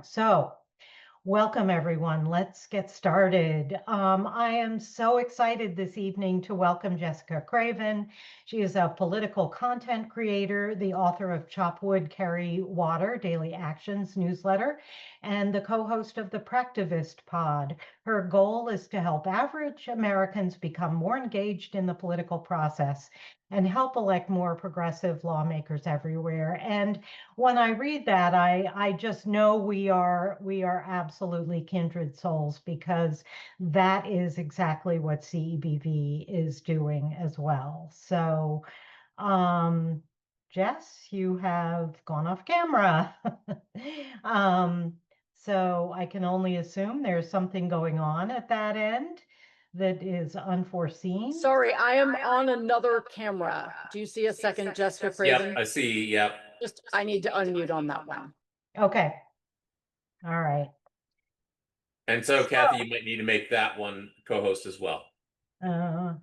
So, welcome everyone. Let's get started. I am so excited this evening to welcome Jessica Craven. She is a political content creator, the author of Chop Wood, Carry Water Daily Actions newsletter, and the co-host of the Practivist Pod. Her goal is to help average Americans become more engaged in the political process and help elect more progressive lawmakers everywhere. And when I read that, I just know we are absolutely kindred souls because that is exactly what CEBV is doing as well. So, um, Jess, you have gone off camera. Um, so I can only assume there's something going on at that end that is unforeseen. Sorry, I am on another camera. Do you see a second Jessica Yep, Craven? I see. Yep. I need to unmute on that one. Okay. All right. And so, Kathy, you might need to make that one co-host as well. Uh,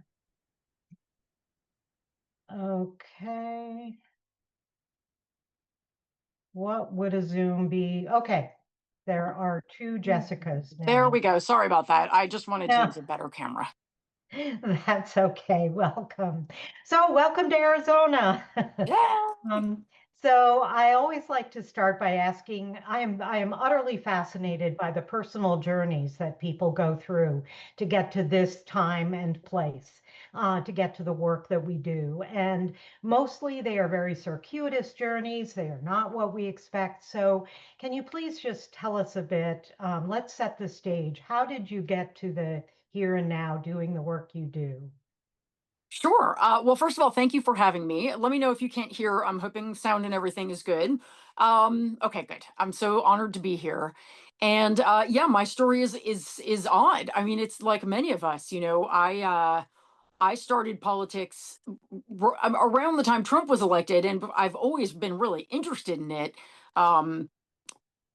okay. What would a Zoom be? Okay. There are two Jessicas now. There we go. Sorry about that. I just wanted to Yeah. use a better camera. That's okay. Welcome. So, welcome to Arizona. Yeah. So I always like to start by asking, I am utterly fascinated by the personal journeys that people go through to get to this time and place, to get to the work that we do. And mostly they are very circuitous journeys. They are not what we expect. So can you please just tell us a bit? Let's set the stage. How did you get to the here and now doing the work you do? Sure. Well, first of all, thank you for having me. Let me know if you can't hear. I'm hoping sound and everything is good. Okay, good. I'm so honored to be here. And yeah, my story is odd. I mean, it's like many of us, I started politics around the time Trump was elected, and I've always been really interested in it. Um,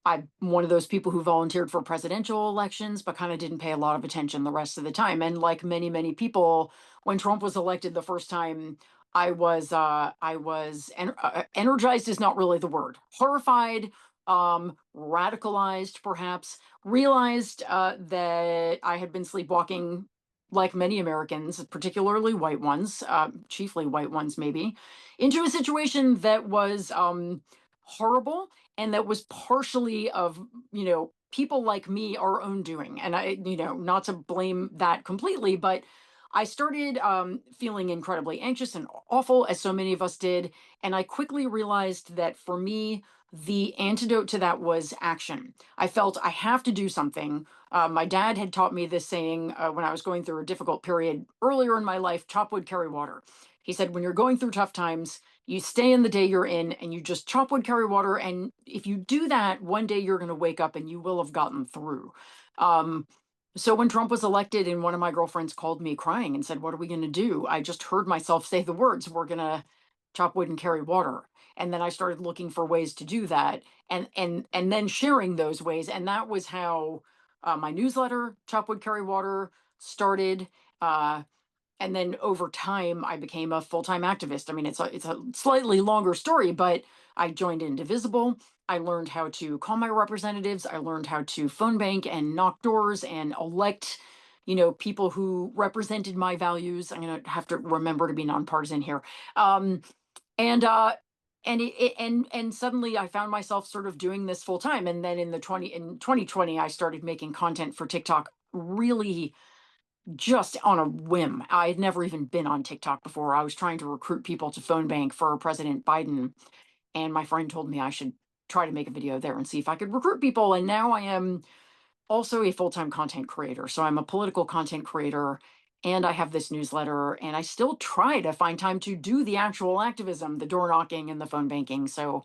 I'm one of those people who volunteered for presidential elections, but kind of didn't pay a lot of attention the rest of the time. And like many, many people, when Trump was elected the first time, energized is not really the word. Horrified, radicalized, perhaps. Realized that I had been sleepwalking, like many Americans, particularly white ones, chiefly white ones, maybe, into a situation that was horrible and that was partially of people like me, our own doing. And I, not to blame that completely, but I started feeling incredibly anxious and awful, as so many of us did. And I quickly realized that for me, the antidote to that was action. I felt I have to do something. My dad had taught me this saying when I was going through a difficult period earlier in my life: chop wood, carry water. He said, when you're going through tough times, you stay in the day you're in and you just chop wood, carry water. And if you do that, one day you're going to wake up and you will have gotten through. Um, so when Trump was elected and one of my girlfriends called me crying and said, what are we going to do? I just heard myself say the words, we're going to chop wood and carry water. And then I started looking for ways to do that and then sharing those ways. And that was how my newsletter, Chop Wood, Carry Water, started. And then over time I became a full-time activist. I mean, it's a slightly longer story, but I joined Indivisible. I learned how to call my representatives. I learned how to phone bank and knock doors and elect, people who represented my values. I'm going to have to remember to be nonpartisan here. And and suddenly I found myself sort of doing this full time. And then in 2020 I started making content for TikTok, really just on a whim. I had never even been on TikTok before. I was trying to recruit people to phone bank for President Biden, and my friend told me I should try to make a video there and see if I could recruit people. And now I am also a full-time content creator. So I'm a political content creator, and I have this newsletter, and I still try to find time to do the actual activism, the door knocking and the phone banking. So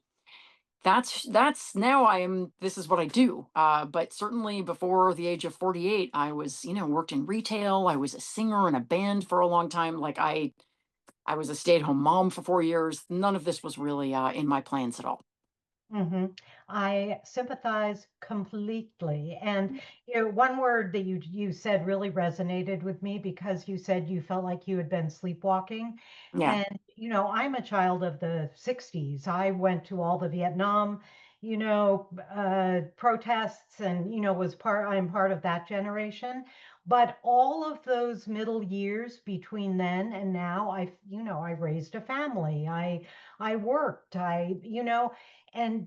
that's now this is what I do. But certainly before the age of 48, I was, worked in retail. I was a singer in a band for a long time. Like I was a stay-at-home mom for 4 years. None of this was really in my plans at all. hmm I sympathize completely. And one word that you said really resonated with me because you said you felt like you had been sleepwalking. Yeah. And I'm a child of the 60s. I went to all the Vietnam, protests and, I'm part of that generation. But all of those middle years between then and now, I raised a family. I worked,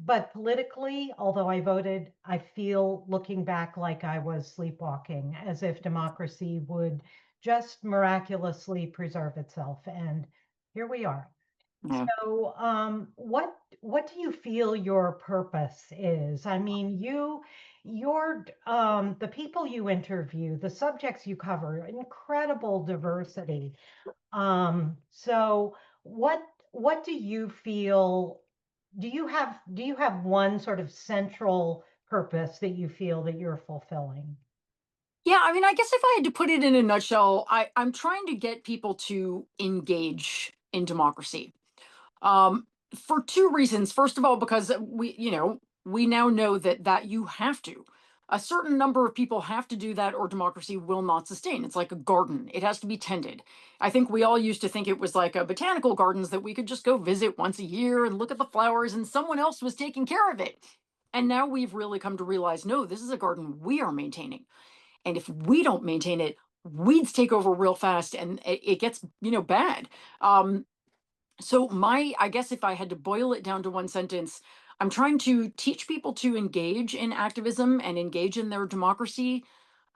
but politically, although I voted, I feel looking back like I was sleepwalking, as if democracy would just miraculously preserve itself. And here we are. Yeah. So, what do you feel your purpose is? I mean, the people you interview, the subjects you cover, incredible diversity. So what do you feel? Do you have one sort of central purpose that you feel that you're fulfilling? Yeah, I mean, I guess if I had to put it in a nutshell, I'm trying to get people to engage in democracy. Um, for two reasons. First of all, because we now know that you have to. A certain number of people have to do that, or democracy will not sustain. It's like a garden; it has to be tended. I think we all used to think it was like a botanical gardens that we could just go visit once a year and look at the flowers, and someone else was taking care of it. And now we've really come to realize, no, this is a garden we are maintaining, and if we don't maintain it, weeds take over real fast, and it gets bad. Um, so I guess if I had to boil it down to one sentence, I'm trying to teach people to engage in activism and engage in their democracy,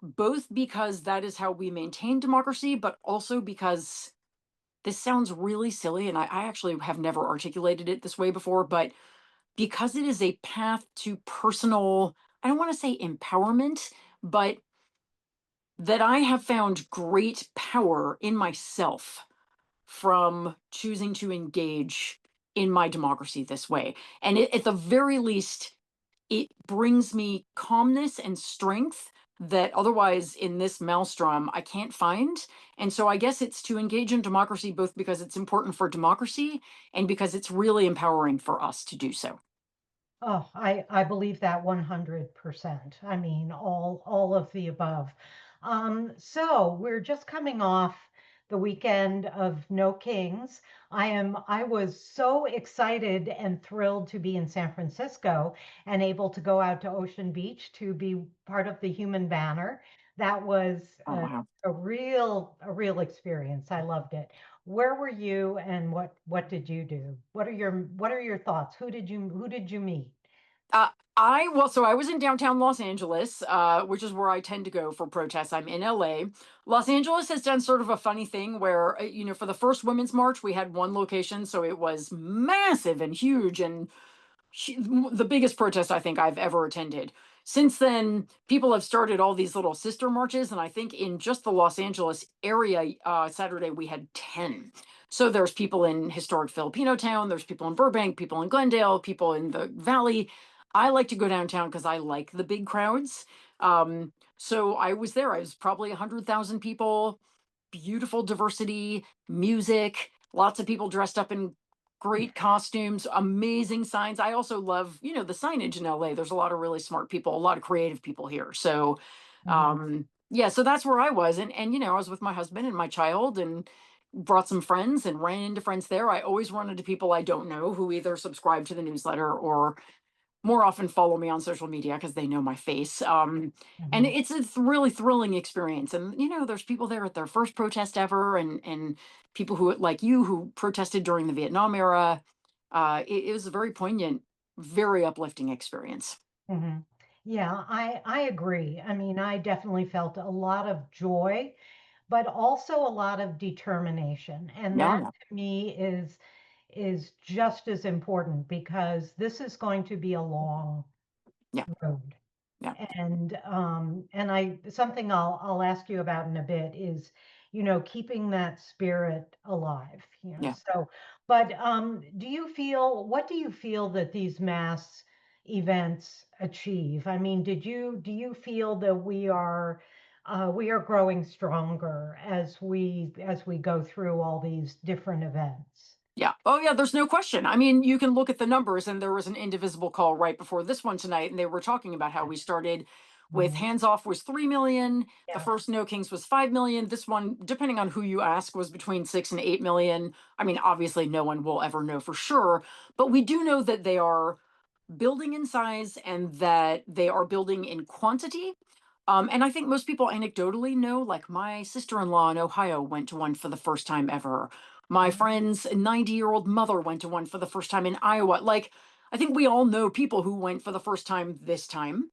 both because that is how we maintain democracy, but also because this sounds really silly, and I actually have never articulated it this way before, but because it is a path to personal, I don't want to say empowerment, but that I have found great power in myself from choosing to engage in my democracy this way. And at the very least, it brings me calmness and strength that otherwise in this maelstrom I can't find. And so I guess it's to engage in democracy both because it's important for democracy and because it's really empowering for us to do so. Oh, I believe that 100%. I mean, all of the above. So we're just coming off the weekend of No Kings. I was so excited and thrilled to be in San Francisco and able to go out to Ocean Beach to be part of the Human Banner. That was Oh, wow. a real experience. I loved it. Where were you and what did you do? What are your thoughts? Who did you meet? Uh, so I was in downtown Los Angeles, which is where I tend to go for protests. I'm in LA. Los Angeles has done sort of a funny thing where, for the first Women's March, we had one location, so it was massive and huge and the biggest protest I think I've ever attended. Since then, people have started all these little sister marches, and I think in just the Los Angeles area, Saturday we had 10. So there's people in historic Filipino town, there's people in Burbank, people in Glendale, people in the Valley. I like to go downtown because I like the big crowds. So I was there. I was probably 100,000 people, beautiful diversity, music, lots of people dressed up in great costumes, amazing signs. I also love, the signage in LA. There's a lot of really smart people, a lot of creative people here. So, Mhm. yeah, so that's where I was. And, I was with my husband and my child and brought some friends and ran into friends there. I always run into people I don't know who either subscribe to the newsletter or more often follow me on social media because they know my face. And Mhm. it's a really thrilling experience. And there's people there at their first protest ever, and people who like you who protested during the Vietnam era. It was a very poignant, very uplifting experience. Mhm. Yeah, I agree. I mean, I definitely felt a lot of joy, but also a lot of determination. And Yeah, that yeah, to me is just as important because this is going to be a long yeah, road. yeah, And I something I'll ask you about in a bit is, keeping that spirit alive, yeah. So, but what do you feel that these mass events achieve? I mean, do you feel that we are growing stronger as we go through all these different events? Yeah. Oh, yeah. There's no question. I mean, you can look at the numbers, and there was an indivisible call right before this one tonight, and they were talking about how we started with Mhm. hands off was 3 million. The Yeah. first No Kings was 5 million. This one, depending on who you ask, was between 6 and 8 million. I mean, obviously, no one will ever know for sure, but we do know that they are building in size and that they are building in quantity. And I think most people anecdotally know, like my sister-in-law in Ohio went to one for the first time ever. My friend's 90-year-old mother went to one for the first time in Iowa. Like, I think we all know people who went for the first time this time.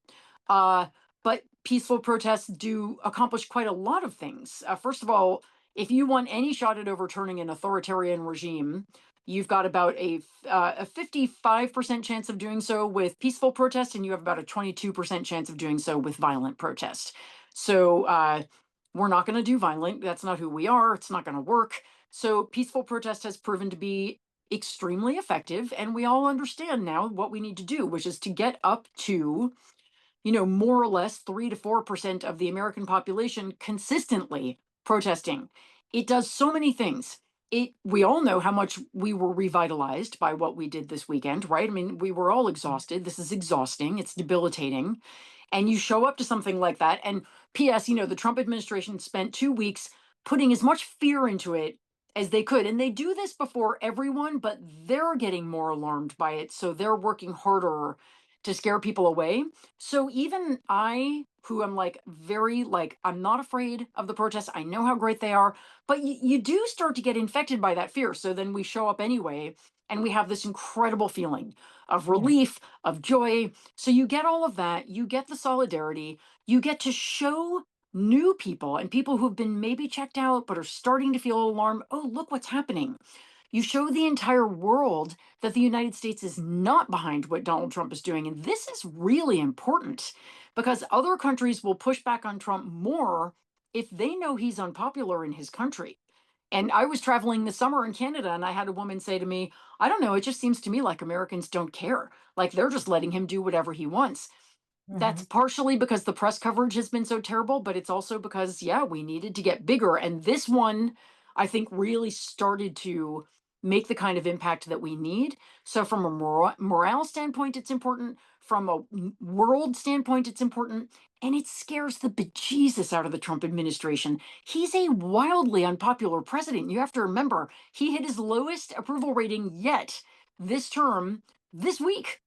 Uh, but peaceful protests do accomplish quite a lot of things. First of all, if you want any shot at overturning an authoritarian regime, you've got about a 55% chance of doing so with peaceful protest, and you have about a 22% chance of doing so with violent protest. So we're not going to do violent. That's not who we are. It's not going to work. So peaceful protest has proven to be extremely effective, and we all understand now what we need to do, which is to get up to, more or less 3 to 4% of the American population consistently protesting. It does so many things. We all know how much we were revitalized by what we did this weekend, right? I mean, we were all exhausted. This is exhausting. It's debilitating. And you show up to something like that. And P.S., the Trump administration spent 2 weeks putting as much fear into it as they could. And they do this before everyone, but they're getting more alarmed by it. So they're working harder to scare people away. So even I, who am like very like, I'm not afraid of the protests. I know how great they are, but you do start to get infected by that fear. So then we show up anyway, and we have this incredible feeling of relief, of joy. So you get all of that. You get the solidarity. You get to show new people and people who've been maybe checked out but are starting to feel alarmed. Oh, look what's happening. You show the entire world that the United States is not behind what Donald Trump is doing. And this is really important because other countries will push back on Trump more if they know he's unpopular in his country. And I was traveling this summer in Canada, and I had a woman say to me, I don't know, it just seems to me like Americans don't care. Like they're just letting him do whatever he wants. That's partially because the press coverage has been so terrible, but it's also because, yeah, we needed to get bigger. And this one, I think, really started to make the kind of impact that we need. So, from a morale standpoint, it's important. From a world standpoint, it's important. And it scares the bejesus out of the Trump administration. He's a wildly unpopular president. You have to remember, he hit his lowest approval rating yet this term this week.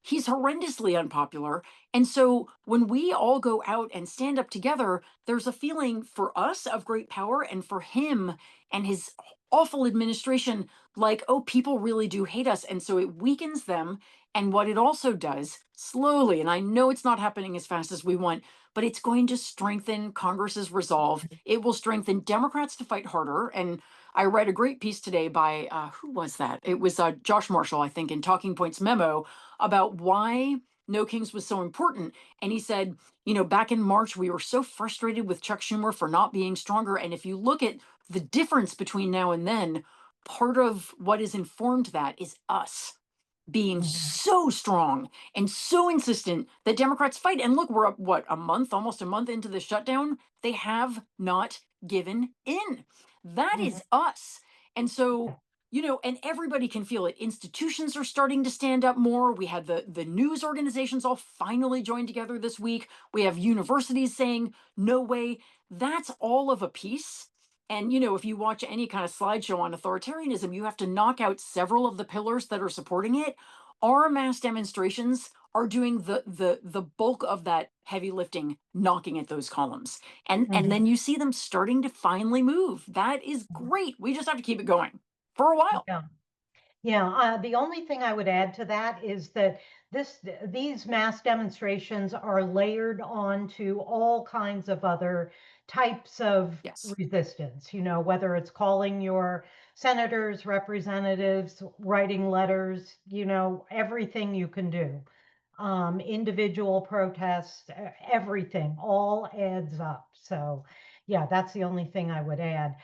He's horrendously unpopular. And so when we all go out and stand up together, there's a feeling for us of great power, and for him and his awful administration, like, oh, people really do hate us. And so it weakens them. And what it also does slowly, and I know it's not happening as fast as we want, but it's going to strengthen Congress's resolve. It will strengthen Democrats to fight harder. And I read a great piece today by, who was that? It was Josh Marshall, I think, in Talking Points Memo, about why No Kings was so important. And he said, back in March, we were so frustrated with Chuck Schumer for not being stronger. And if you look at the difference between now and then, part of what has informed that is us being so strong and so insistent that Democrats fight. And look, we're up, what, almost a month into the shutdown. They have not given in. That is us. And so, and everybody can feel it. Institutions are starting to stand up more. We had the news organizations all finally joined together this week. We have universities saying, no way. That's all of a piece. And if you watch any kind of slideshow on authoritarianism, you have to knock out several of the pillars that are supporting it. Our mass demonstrations are doing the bulk of that heavy lifting, knocking at those columns. And then you see them starting to finally move. That is great. We just have to keep it going for a while. Yeah. Yeah, the only thing I would add to that is that these mass demonstrations are layered onto all kinds of other types of Yes. resistance, whether it's calling your senators, representatives, writing letters, everything you can do. Individual protests, everything all adds up. So yeah, that's the only thing I would add.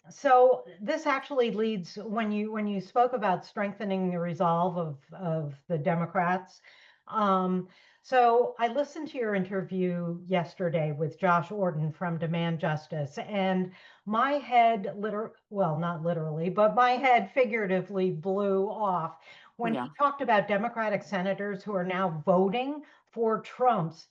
So this actually leads when you spoke about strengthening the resolve of the Democrats. So I listened to your interview yesterday with Josh Orton from Demand Justice, and my head well, not literally, but my head figuratively blew off when Yeah. he talked about Democratic senators who are now voting for Trump's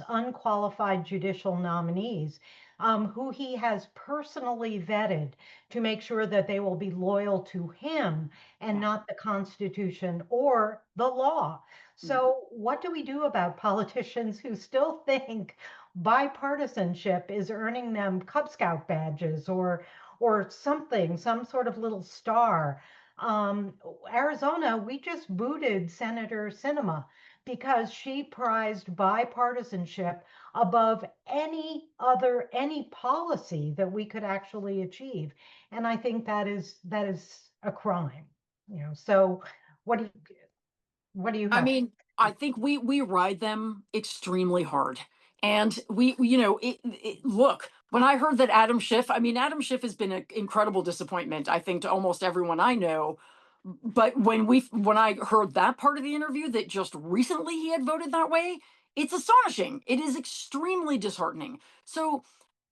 unqualified judicial nominees. who he has personally vetted to make sure that they will be loyal to him and Yeah. not the Constitution or the law. So, what do we do about politicians who still think bipartisanship is earning them Cub Scout badges or something, some sort of little star? Um, Arizona, we just booted Senator Sinema because she prized bipartisanship above any policy that we could actually achieve. And I think that is a crime, So what do you what do you I have? mean, I think we ride them extremely hard. And you know, look, when I heard that Adam Schiff, I mean, Adam Schiff has been an incredible disappointment, I think, to almost everyone I know. But when I heard that part of the interview that just recently he had voted that way, it's astonishing. It is extremely disheartening. So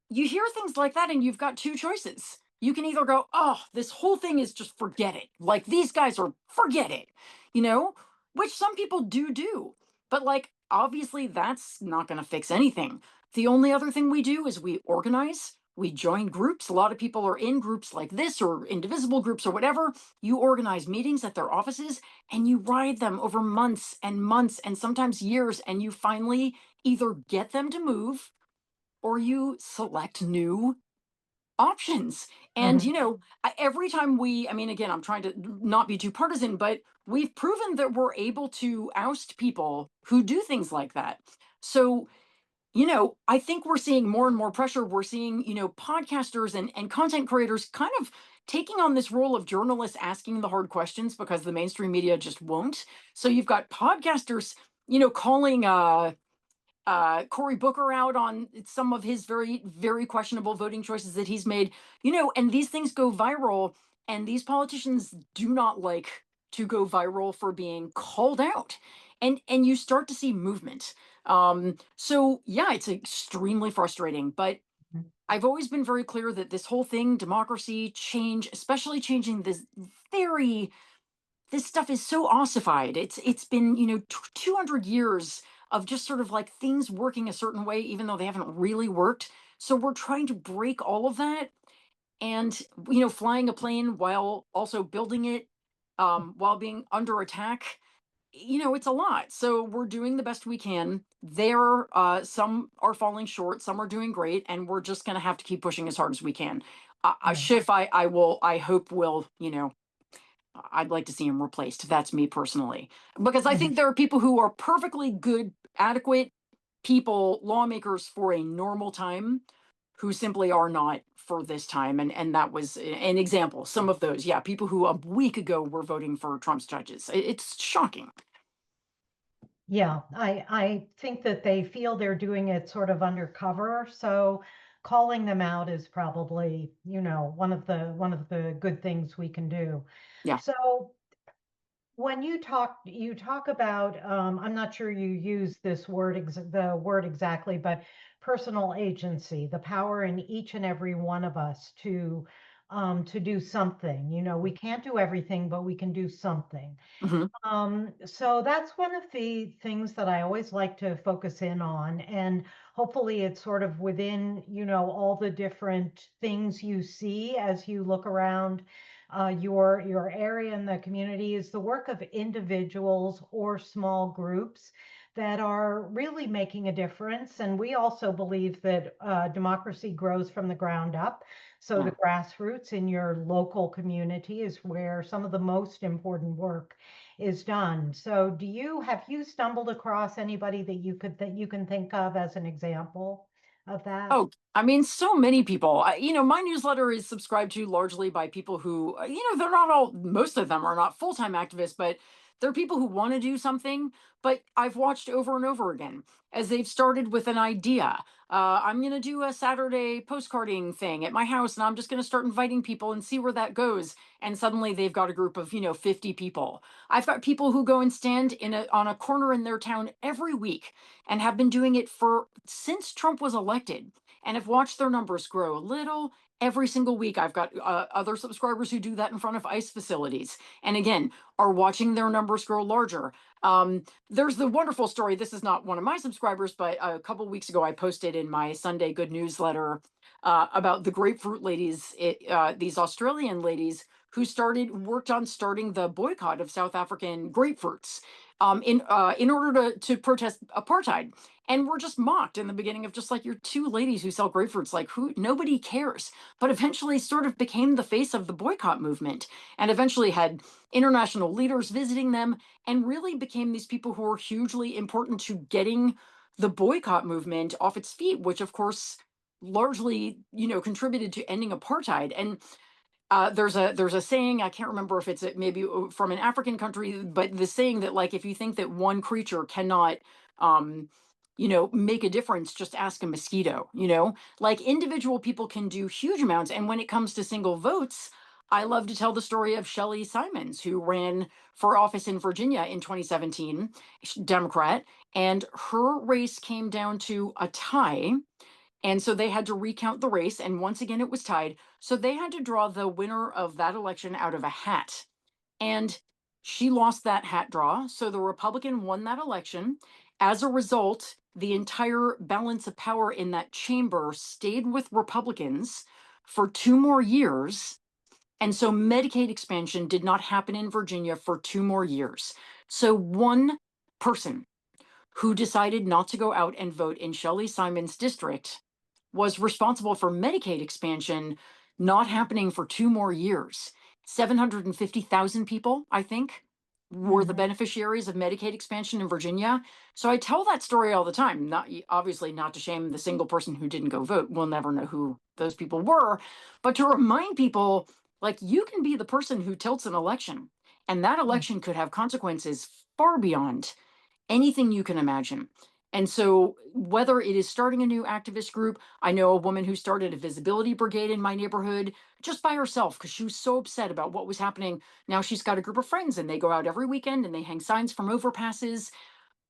you hear things like that and you've got two choices. You can either go, oh, this whole thing is just forget it. Like these guys are forget it, you know, which some people do. But like, obviously, that's not going to fix anything. The only other thing we do is we organize, we join groups. A lot of people are in groups like this or indivisible groups or whatever. You organize meetings at their offices and you ride them over months and sometimes years. And you finally either get them to move or you select new options. And, Mhm. you know, every time I mean, again, I'm trying to not be too partisan, but we've proven that we're able to oust people who do things like that. So, you know, I think we're seeing more and more pressure. We're seeing, you know, podcasters and content creators kind of taking on this role of journalists asking the hard questions because the mainstream media just won't. So you've got podcasters, you know, calling Cory Booker out on some of his very questionable voting choices that he's made, you know, and these things go viral, and these politicians do not like to go viral for being called out, and you start to see movement. So yeah, it's extremely frustrating, but I've always been very clear that this whole thing, democracy, change, especially changing very this stuff is so ossified. It's been, you know, 200 years of just sort of like things working a certain way even though they haven't really worked. So we're trying to break all of that, and you know, flying a plane while also building it, while being under attack, you know, it's a lot. So we're doing the best we can. There some are falling short, some are doing great, and we're just going to have to keep pushing as hard as we can. Yeah. Schiff, I hope will, you know, I'd like to see him replaced. That's me personally. Because I Mhm. think there are people who are perfectly good, adequate people, lawmakers for a normal time, who simply are not for this time. And that was an example. Some of those, yeah, people who a week ago were voting for Trump's judges. It's shocking. Yeah, I think that they feel they're doing it sort of undercover, so calling them out is probably, one of the good things we can do. Yeah. So when you talk about, I'm not sure you use this word, the word exactly, but personal agency, the power in each and every one of us to do something. We can't do everything, but we can do something. Hmm. So that's one of the things that I always like to focus in on. And hopefully it's sort of within, all the different things you see as you look around your area and the community is the work of individuals or small groups that are really making a difference. And we also believe that democracy grows from the ground up. So Yeah. the grassroots in your local community is where some of the most important work is done. So have you stumbled across anybody that you can think of as an example of that? Oh, I mean, so many people. You know, my newsletter is subscribed to largely by people who, you know, they're not all, most of them are not full time activists, but they're people who want to do something. But I've watched over and over again as they've started with an idea. I'm going to do a Saturday postcarding thing at my house, and I'm just going to start inviting people and see where that goes. And suddenly they've got a group of, you know, 50 people. I've got people who go and stand on a corner in their town every week and have been doing it for since Trump was elected and have watched their numbers grow a little every single week. I've got other subscribers who do that in front of ICE facilities. And again, are watching their numbers grow larger. There's the wonderful story. This is not one of my subscribers, but a couple weeks ago, I posted in my Sunday Good newsletter about the grapefruit ladies, these Australian ladies who worked on starting the boycott of South African grapefruits in order to protest apartheid, and were just mocked in the beginning of just like, you're two ladies who sell grapefruits, like who, nobody cares. But eventually, sort of became the face of the boycott movement, and eventually had international leaders visiting them, and really became these people who were hugely important to getting the boycott movement off its feet, which of course largely, contributed to ending apartheid. And there's a saying, I can't remember if it's maybe from an African country, but the saying that, like, if you think that one creature cannot make a difference, just ask a mosquito. Like, individual people can do huge amounts. And when it comes to single votes, I love to tell the story of Shelley Simons, who ran for office in Virginia in 2017, Democrat, and her race came down to a tie. And so they had to recount the race, and once again it was tied. So they had to draw the winner of that election out of a hat. And she lost that hat draw. So the Republican won that election. As a result, the entire balance of power in that chamber stayed with Republicans for 2 more years. And so Medicaid expansion did not happen in Virginia for 2 more years. So one person who decided not to go out and vote in Shelley Simon's district was responsible for Medicaid expansion not happening for 2 more years. 750,000 people, I think, were the beneficiaries of Medicaid expansion in Virginia. So I tell that story all the time, not obviously not to shame the single person who didn't go vote. We'll never know who those people were, but to remind people, like, you can be the person who tilts an election, and that election could have consequences far beyond anything you can imagine. And so, whether it is starting a new activist group, I know a woman who started a visibility brigade in my neighborhood just by herself because she was so upset about what was happening. Now she's got a group of friends, and they go out every weekend and they hang signs from overpasses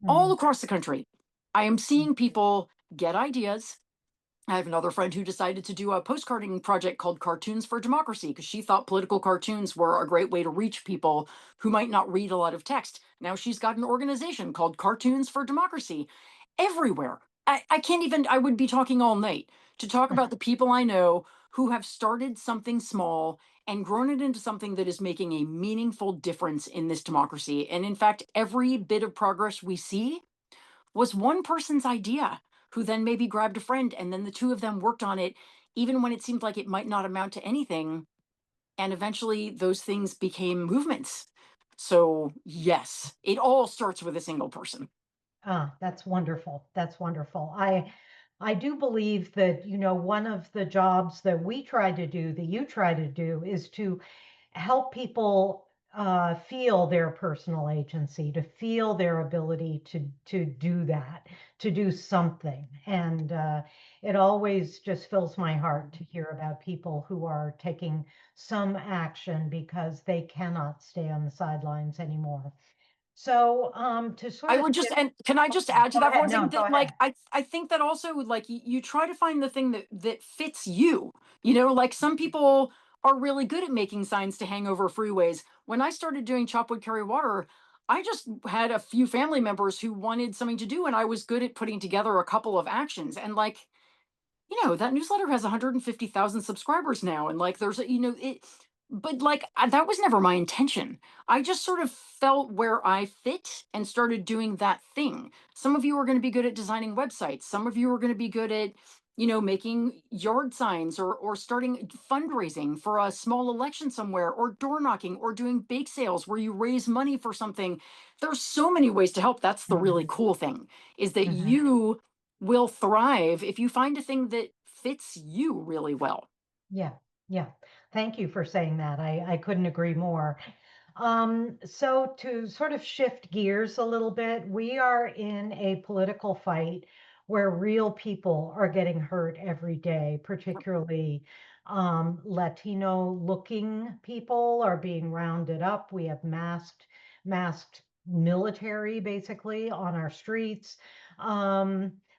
all across the country. I am seeing people get ideas. I have another friend who decided to do a postcarding project called Cartoons for Democracy because she thought political cartoons were a great way to reach people who might not read a lot of text. Now she's got an organization called Cartoons for Democracy everywhere. I can't even, I would be talking all night to talk about the people I know who have started something small and grown it into something that is making a meaningful difference in this democracy. And in fact, every bit of progress we see was one person's idea, who then maybe grabbed a friend, and then the two of them worked on it, even when it seemed like it might not amount to anything. And eventually those things became movements. So, yes, it all starts with a single person. Ah, that's wonderful. That's wonderful. I do believe that, one of the jobs that we try to do, that you try to do, is to help people feel their personal agency, to feel their ability to do that, to do something. And it always just fills my heart to hear about people who are taking some action because they cannot stay on the sidelines anymore. So to sort I of would just, shift, and can I just add to go that ahead. one No, thing go that, ahead. like, I think that also, like, you try to find the thing that fits you. Like, some people are really good at making signs to hang over freeways. When I started doing Chop Wood Carry Water, I just had a few family members who wanted something to do, and I was good at putting together a couple of actions. And, like, that newsletter has 150,000 subscribers now. And, like, there's it, but, like, that was never my intention. I just sort of felt where I fit and started doing that thing. Some of you are going to be good at designing websites. Some of you are going to be good at, making yard signs, or starting fundraising for a small election somewhere, or door knocking, or doing bake sales where you raise money for something. There's so many ways to help. That's the really cool thing, is that you will thrive if you find a thing that fits you really well. Yeah, yeah. Thank you for saying that. I couldn't agree more. So to sort of shift gears a little bit, we are in a political fight where real people are getting hurt every day, particularly Latino looking people are being rounded up. We have masked military basically on our streets.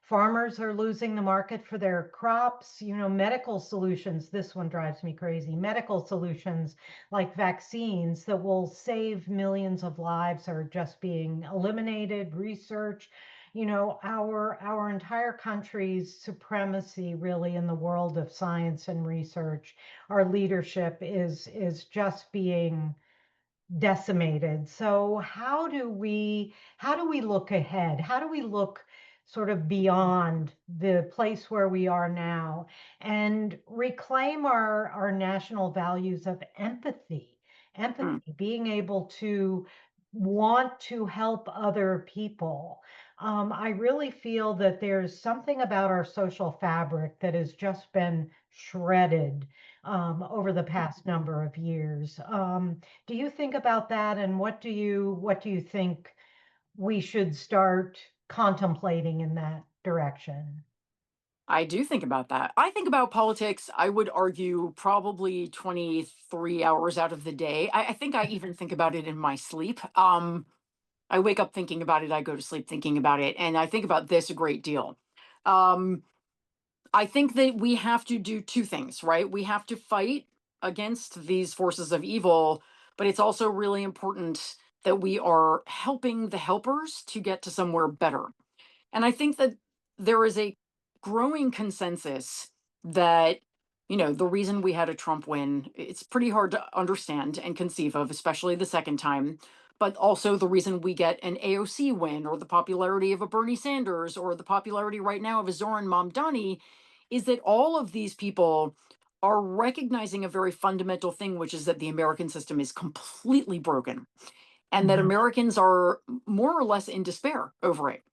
Farmers are losing the market for their crops. Medical solutions, this one drives me crazy. Medical solutions like vaccines that will save millions of lives are just being eliminated. Research, our entire country's supremacy really in the world of science and research, our leadership is just being decimated. So how do we look ahead? How do we look sort of beyond the place where we are now and reclaim our national values of empathy, being able to want to help other people. I really feel that there's something about our social fabric that has just been shredded over the past number of years. Do you think about that, and what do you think we should start contemplating in that direction? I do think about that. I think about politics, I would argue, probably 23 hours out of the day. I think I even think about it in my sleep. I wake up thinking about it, I go to sleep thinking about it, and I think about this a great deal. Um, I think that we have to do two things, right? We have to fight against these forces of evil, but it's also really important that we are helping the helpers to get to somewhere better. And I think that there is a growing consensus that, the reason we had a Trump win, it's pretty hard to understand and conceive of, especially the second time. But also the reason we get an AOC win, or the popularity of a Bernie Sanders, or the popularity right now of a Zoran Mamdani, is that all of these people are recognizing a very fundamental thing, which is that the American system is completely broken and that Mhm. Americans are more or less in despair over it.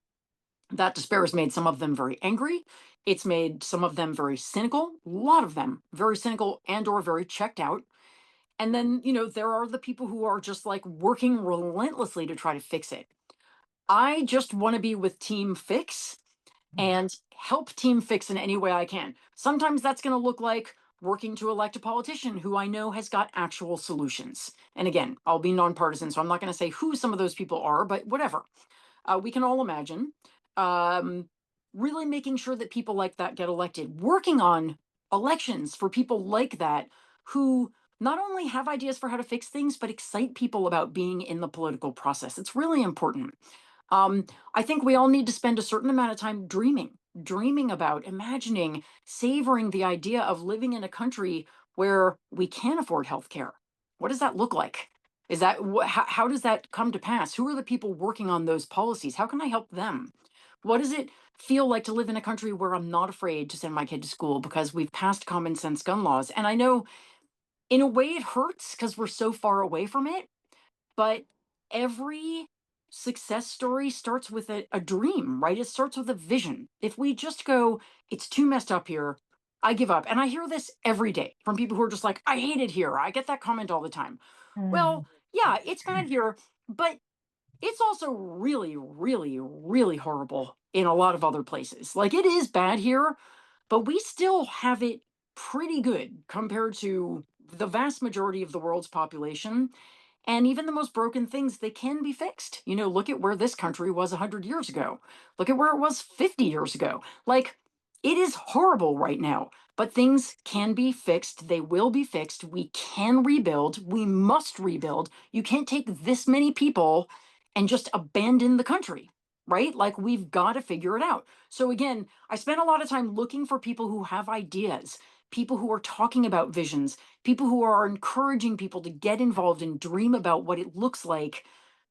That despair has made some of them very angry. It's made some of them very cynical, a lot of them very cynical and or very checked out. And then, there are the people who are just like working relentlessly to try to fix it. I just want to be with Team Fix and help Team Fix in any way I can. Sometimes that's going to look like working to elect a politician who I know has got actual solutions. And again, I'll be nonpartisan, so I'm not going to say who some of those people are, but whatever. We can all imagine. Um, really making sure that people like that get elected, working on elections for people like that who not only have ideas for how to fix things, but excite people about being in the political process. It's really important. Um, I think we all need to spend a certain amount of time dreaming about, imagining, savoring the idea of living in a country where we can afford healthcare. What does that look like? Is that how does that come to pass? Who are the people working on those policies? How can I help them? What does it feel like to live in a country where I'm not afraid to send my kid to school because we've passed common sense gun laws? And I know in a way it hurts because we're so far away from it, but every success story starts with a dream, right? It starts with a vision. If we just go, it's too messed up here, I give up. And I hear this every day from people who are just like, I hate it here. I get that comment all the time. Well, Mm. yeah, it's bad here, but it's also really, really, really horrible in a lot of other places. Like it is bad here, but we still have it pretty good compared to the vast majority of the world's population. And even the most broken things, they can be fixed. Look at where this country was 100 years ago. Look at where it was 50 years ago. Like, it is horrible right now, but things can be fixed. They will be fixed. We can rebuild. We must rebuild. You can't take this many people and just abandon the country, right? Like, we've got to figure it out. So, again, I spent a lot of time looking for people who have ideas, people who are talking about visions, people who are encouraging people to get involved and dream about what it looks like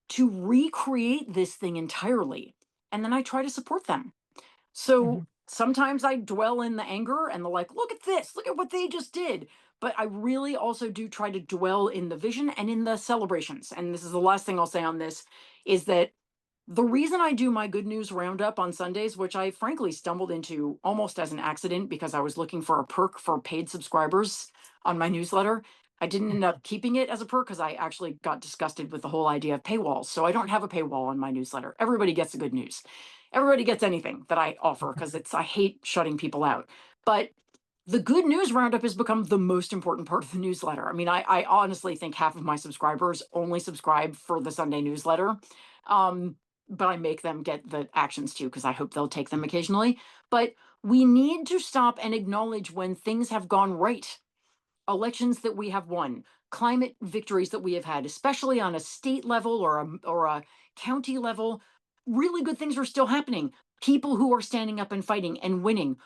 to recreate this thing entirely. And then I try to support them. So Mhm. sometimes I dwell in the anger and the like, look at this, look at what they just did. But I really also do try to dwell in the vision and in the celebrations. And this is the last thing I'll say on this is that the reason I do my good news roundup on Sundays, which I frankly stumbled into almost as an accident because I was looking for a perk for paid subscribers on my newsletter. I didn't end up keeping it as a perk because I actually got disgusted with the whole idea of paywalls. So I don't have a paywall on my newsletter. Everybody gets the good news. Everybody gets anything that I offer because I hate shutting people out. But the good news roundup has become the most important part of the newsletter. I mean, I honestly think half of my subscribers only subscribe for the Sunday newsletter. Um, but I make them get the actions too, because I hope they'll take them occasionally. But we need to stop and acknowledge when things have gone right, elections that we have won, climate victories that we have had, especially on a state level or a county level. Really good things are still happening. People who are standing up and fighting and winning,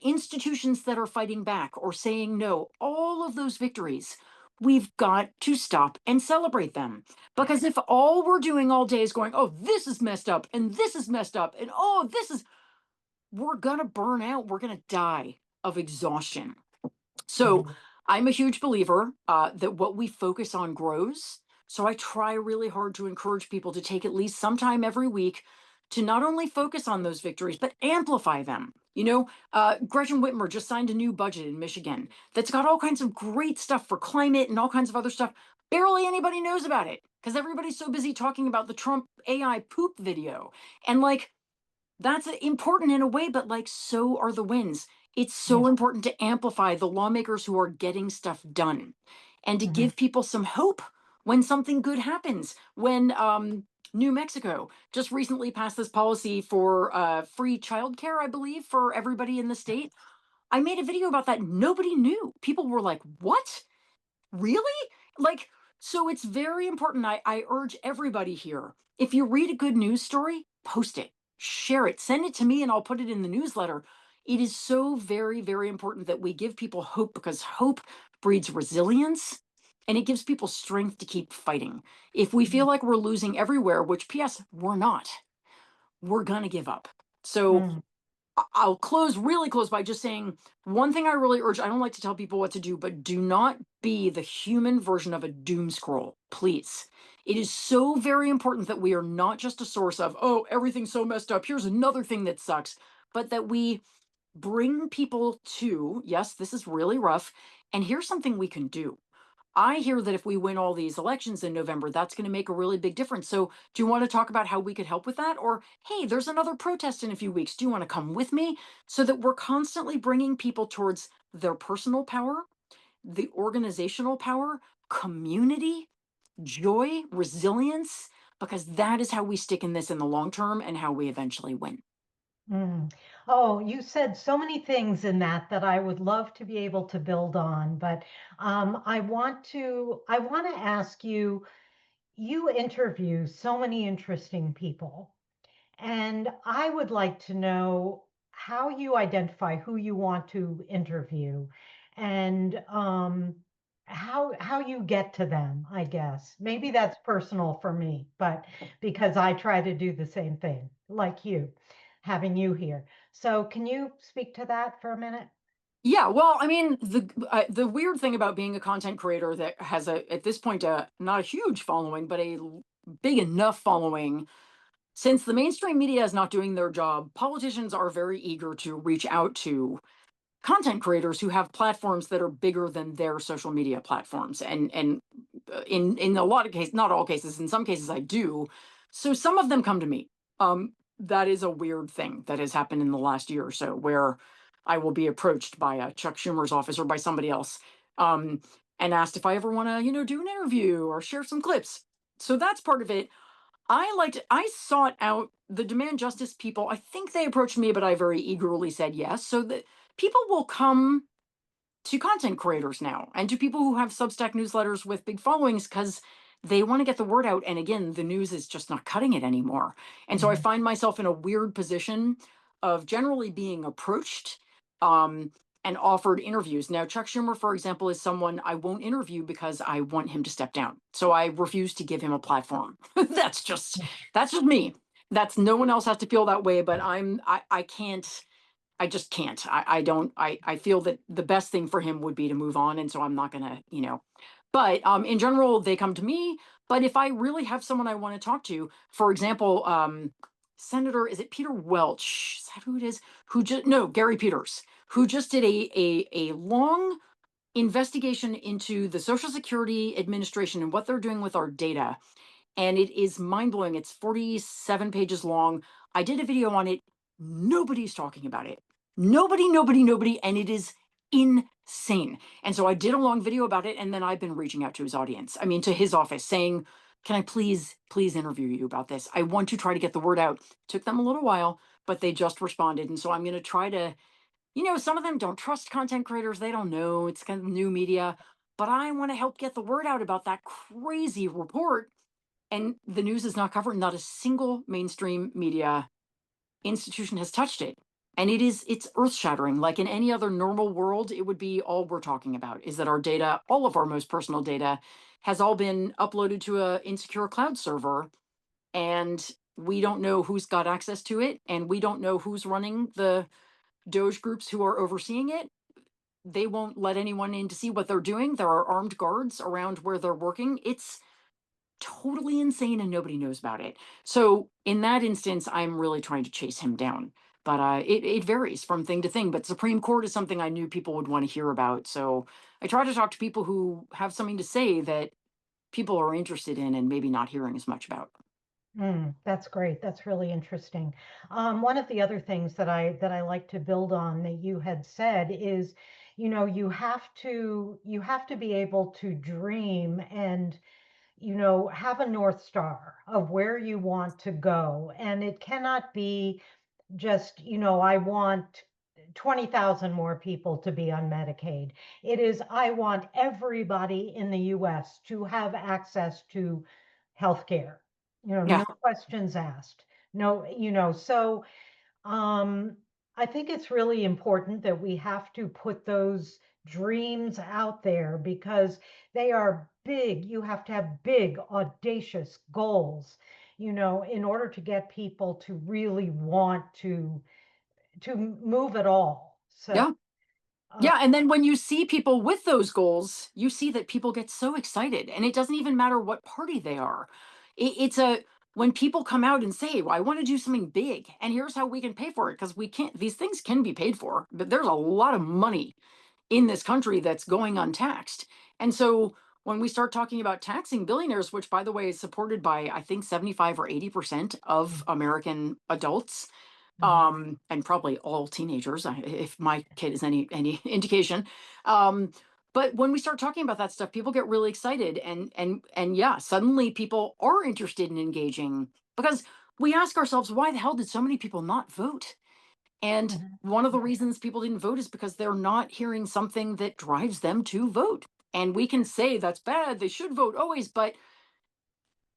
institutions that are fighting back or saying no, all of those victories. We've got to stop and celebrate them. Because if all we're doing all day is going, oh, this is messed up and this is messed up and oh, this is, we're going to burn out. We're going to die of exhaustion. So I'm a huge believer that what we focus on grows. So I try really hard to encourage people to take at least some time every week to not only focus on those victories, but amplify them. You know, Gretchen Whitmer just signed a new budget in Michigan that's got all kinds of great stuff for climate and all kinds of other stuff. Barely anybody knows about it because everybody's so busy talking about the Trump AI poop video. And like, that's important in a way, but like, so are the wins. It's so important to amplify the lawmakers who are getting stuff done and to give people some hope when something good happens. When New Mexico just recently passed this policy for free childcare, I believe, for everybody in the state. I made a video about that. Nobody knew. People were like, what? Really? Like, so it's very important. I urge everybody here, if you read a good news story, post it, share it, send it to me, and I'll put it in the newsletter. It is so very, very important that we give people hope because hope breeds resilience and it gives people strength to keep fighting. If we feel like we're losing everywhere, which P.S., we're not, we're going to give up. So I'll really close by just saying one thing I really urge. I don't like to tell people what to do, but do not be the human version of a doom scroll, please. It is so very important that we are not just a source of, oh, everything's so messed up, here's another thing that sucks, but that we bring people to, yes, this is really rough, and here's something we can do. I hear that if we win all these elections in November, that's going to make a really big difference. So, do you want to talk about how we could help with that? Or, hey, there's another protest in a few weeks. Do you want to come with me? So that we're constantly bringing people towards their personal power, the organizational power, community, joy, resilience, because that is how we stick in this in the long term and how we eventually win. Oh, you said so many things in that I would love to be able to build on, but I want to ask you, you interview so many interesting people, and I would like to know how you identify who you want to interview and how you get to them, I guess. Maybe that's personal for me, but because I try to do the same thing like you, having you here. So can you speak to that for a minute? Yeah, well, I mean, the weird thing about being a content creator that has at this point not a huge following, but big enough following, since the mainstream media is not doing their job, politicians are very eager to reach out to content creators who have platforms that are bigger than their social media platforms. And in a lot of cases, not all cases, in some cases I do. So some of them come to me. That is a weird thing that has happened in the last year or so, where I will be approached by Chuck Schumer's office or by somebody else, and asked if I ever want to, do an interview or share some clips. So that's part of it. I sought out the demand justice people. I think they approached me, but I very eagerly said yes. So that people will come to content creators now and to people who have Substack newsletters with big followings because they want to get the word out. And again, the news is just not cutting it anymore. And so I find myself in a weird position of generally being approached and offered interviews. Now, Chuck Schumer, for example, is someone I won't interview because I want him to step down. So I refuse to give him a platform. that's just me. That's no one else has to feel that way, but I can't. I just can't. I don't. I feel that the best thing for him would be to move on, and so I'm not gonna, But in general, they come to me. But if I really have someone I want to talk to, for example, Senator, is it Peter Welch? Is that who it is? Gary Peters, who just did a long investigation into the Social Security Administration and what they're doing with our data, and it is mind blowing. It's 47 pages long. I did a video on it. Nobody's talking about it. Nobody, and it is insane. And so I did a long video about it, and then I've been reaching out to his audience. I mean, to his office, saying, can I please interview you about this? I want to try to get the word out. Took them a little while, but they just responded. And so I'm going to try to, some of them don't trust content creators. They don't know. It's kind of new media. But I want to help get the word out about that crazy report. And the news is not covered. Not a single mainstream media institution has touched it. And it's earth shattering. Like in any other normal world, it would be all we're talking about is that our data, all of our most personal data, has all been uploaded to a insecure cloud server. And we don't know who's got access to it. And we don't know who's running the Doge groups who are overseeing it. They won't let anyone in to see what they're doing. There are armed guards around where they're working. It's totally insane and nobody knows about it. So in that instance, I'm really trying to chase him down. But it varies from thing to thing. But Supreme Court is something I knew people would want to hear about. So I try to talk to people who have something to say that people are interested in and maybe not hearing as much about. That's great. That's really interesting. One of the other things that I like to build on that you had said is, you have to be able to dream and have a North Star of where you want to go. And it cannot be just, I want 20,000 more people to be on Medicaid. It is, I want everybody in the US to have access to health care, Yeah. no questions asked. No, so um, I think it's really important that we have to put those dreams out there because they are big. You have to have big, audacious goals, in order to get people to really want to move at all. So, Yeah. uh, Yeah, and then when you see people with those goals, you see that people get so excited, and it doesn't even matter what party they are. It's a when people come out and say, "Well, I want to do something big, and here's how we can pay for it," because we can't. These things can be paid for, but there's a lot of money in this country that's going untaxed, and so when we start talking about taxing billionaires, which by the way is supported by I think 75 or 80% of American adults, mhm. and probably all teenagers, if my kid is any indication. Um, but when we start talking about that stuff, people get really excited, and yeah, suddenly people are interested in engaging because we ask ourselves, why the hell did so many people not vote? And Mhm. one of the reasons people didn't vote is because they're not hearing something that drives them to vote. And we can say that's bad, they should vote always, but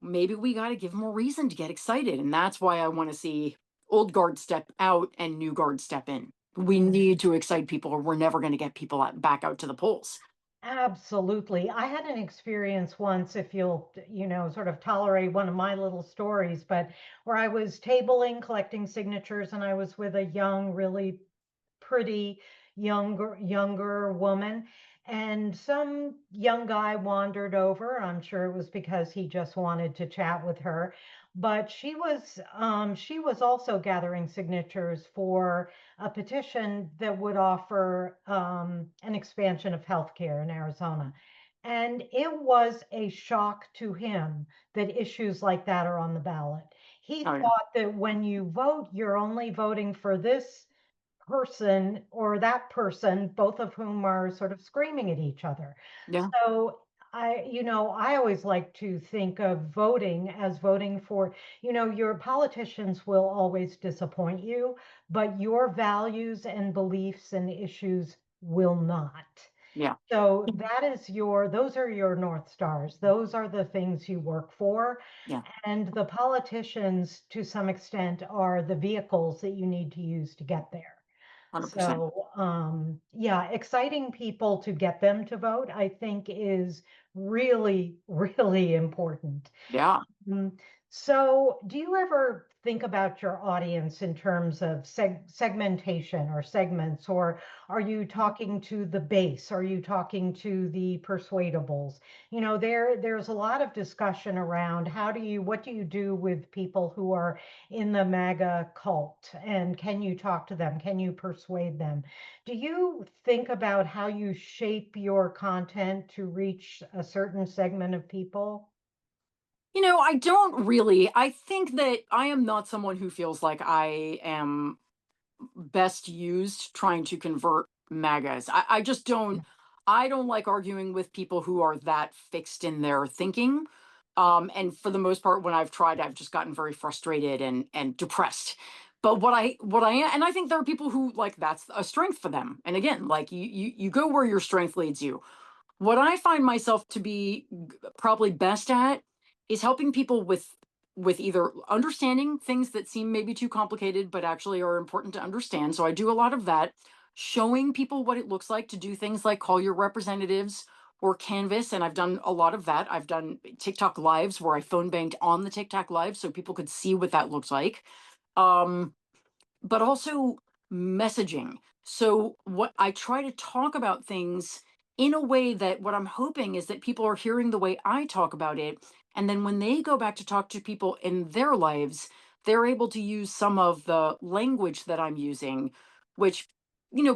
maybe we got to give them a reason to get excited. And that's why I want to see old guard step out and new guard step in. We Mm. need to excite people or we're never going to get people back out to the polls. Absolutely. I had an experience once, if you'll, sort of tolerate one of my little stories, but where I was tabling, collecting signatures, and I was with a young, really pretty younger woman, and some young guy wandered over. I'm sure it was because he just wanted to chat with her, but she was also gathering signatures for a petition that would offer an expansion of healthcare in Arizona. And it was a shock to him that issues like that are on the ballot. He Oh yeah. thought that when you vote, you're only voting for this person or that person, both of whom are sort of screaming at each other. Yeah. So I always like to think of voting as voting for, your politicians will always disappoint you, but your values and beliefs and issues will not. Yeah. So those are your North Stars. Those are the things you work for. Yeah. And the politicians, to some extent, are the vehicles that you need to use to get there. 100%. So, yeah, exciting people to get them to vote, I think is really, really important. Yeah. Mm. So, do you ever think about your audience in terms of segmentation or segments, or are you talking to the base? Are you talking to the persuadables? There's a lot of discussion around what do you do with people who are in the MAGA cult, and can you talk to them? Can you persuade them? Do you think about how you shape your content to reach a certain segment of people? I don't really. I think that I am not someone who feels like I am best used trying to convert MAGAs. I just don't. I don't like arguing with people who are that fixed in their thinking. And for the most part, when I've tried, I've just gotten very frustrated and depressed. But what I am, and I think there are people who like that's a strength for them. And again, like you go where your strength leads you. What I find myself to be probably best at is helping people with either understanding things that seem maybe too complicated but actually are important to understand. So I do a lot of that, showing people what it looks like to do things like call your representatives or canvas, and I've done a lot of that. I've done TikTok lives where I phone banked on the TikTok live so people could see what that looks like. Um, but also messaging. So what I try to talk about things in a way that what I'm hoping is that people are hearing the way I talk about it. And then when they go back to talk to people in their lives, they're able to use some of the language that I'm using, which,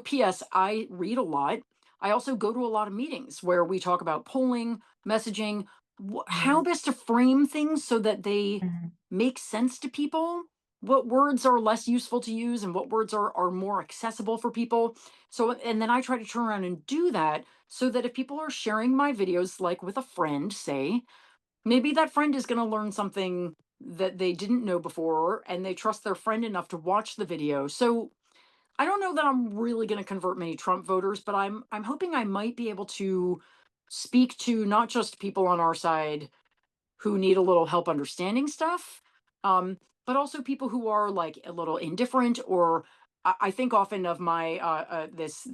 P.S., I read a lot. I also go to a lot of meetings where we talk about polling, messaging, how Mm, best to frame things so that they mm, make sense to people, what words are less useful to use and what words are more accessible for people. So, and then I try to turn around and do that so that if people are sharing my videos, like with a friend, say, maybe that friend is going to learn something that they didn't know before and they trust their friend enough to watch the video. So I don't know that I'm really going to convert many Trump voters, but I'm hoping I might be able to speak to not just people on our side who need a little help understanding stuff, but also people who are like a little indifferent. Or I think often of my this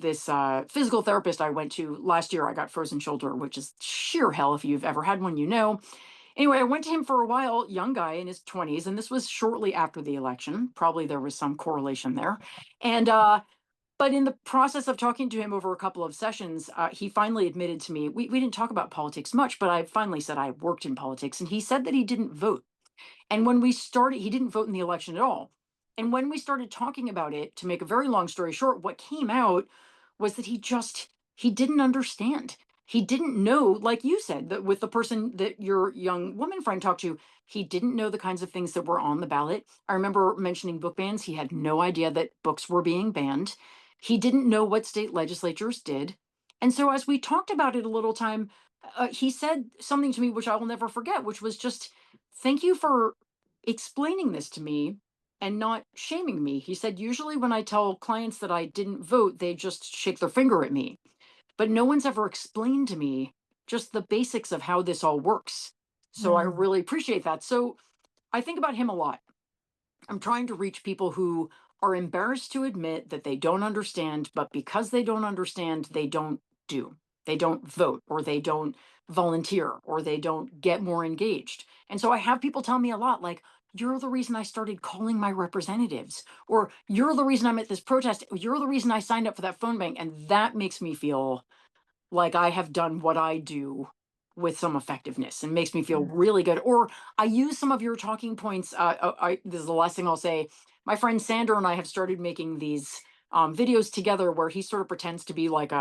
physical therapist I went to last year. I got frozen shoulder, which is sheer hell. If you've ever had one, you know. Anyway, I went to him for a while, young guy in his 20s, and this was shortly after the election. Probably there was some correlation there, and but in the process of talking to him over a couple of sessions, he finally admitted to me, we didn't talk about politics much, but I finally said I worked in politics. And he said that he didn't vote. And when we started, he didn't vote in the election at all. And when we started talking about it, to make a very long story short, what came out was that he didn't understand. He didn't know, like you said, that with the person that your young woman friend talked to, he didn't know the kinds of things that were on the ballot. I remember mentioning book bans. He had no idea that books were being banned. He didn't know what state legislatures did. And so as we talked about it a little time, he said something to me which I will never forget, which was just, thank you for explaining this to me and not shaming me. He said, usually when I tell clients that I didn't vote, they just shake their finger at me. But no one's ever explained to me just the basics of how this all works. So I mm, really appreciate that. So I think about him a lot. I'm trying to reach people who are embarrassed to admit that they don't understand, but because they don't understand, they don't do. They don't vote, or they don't volunteer, or they don't get more engaged. And so I have people tell me a lot like, you're the reason I started calling my representatives, or you're the reason I'm at this protest, you're the reason I signed up for that phone bank. And that makes me feel like I have done what I do with some effectiveness and makes me feel mm, really good. Or I use some of your talking points. This is the last thing I'll say. My friend Sander and I have started making these videos together where he sort of pretends to be like